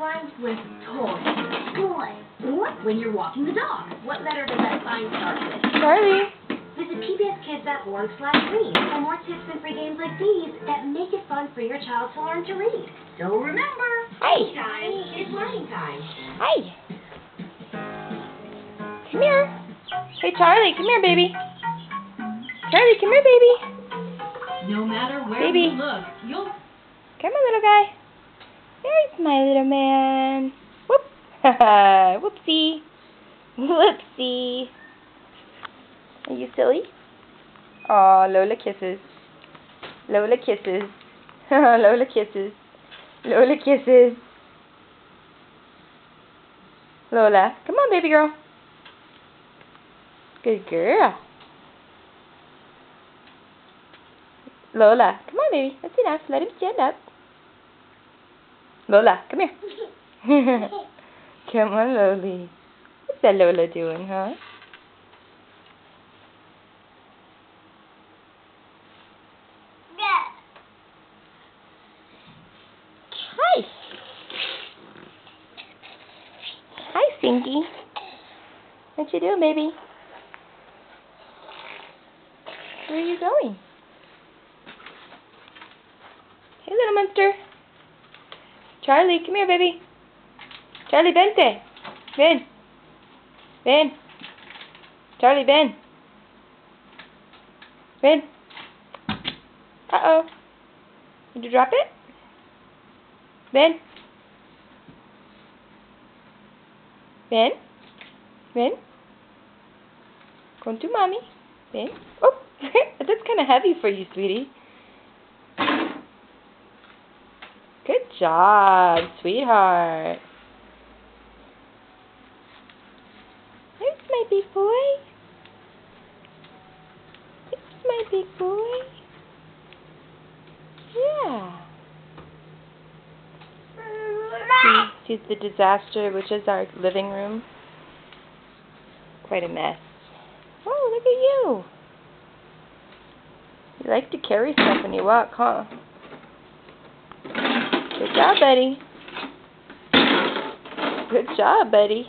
rhymes with toy. Toy. Or when you're walking the dog. What letter does that sign start with? Charlie. Visit pbskids.org/read for more tips and free games like these that make it fun for your child to learn to read. So remember, Hey. time is learning time. Hi. Come here. Hey, Charlie, come here, baby. Charlie, come here, baby. No matter where Baby. you look, you'll... Come on, little guy. There's my little man. Whoop. Whoopsie. Whoopsie. Are you silly? Aw, Lola kisses. Lola kisses. Lola kisses. Lola kisses. Lola, come on, baby girl. Good girl. Lola, come on, baby. That's enough. Let him stand up. Lola, come here. Come on, Loli. What's that Lola doing, huh? Hi. Hi, Stinky. What you doing, baby? Where are you going? Hey, little monster. Charlie, come here, baby. Charlie, vente. Ven. Ven. Charlie, ven. Ven. Uh-oh. Did you drop it? Ven. Ven. Ven. Con tu mommy. Ven. Oh, that's kind of heavy for you, sweetie. Good job, sweetheart. There's my big boy. There's my big boy. Yeah. He's the disaster, which is our living room. Quite a mess. Oh, look at you. You like to carry stuff when you walk, huh? Good job, buddy. Good job, buddy.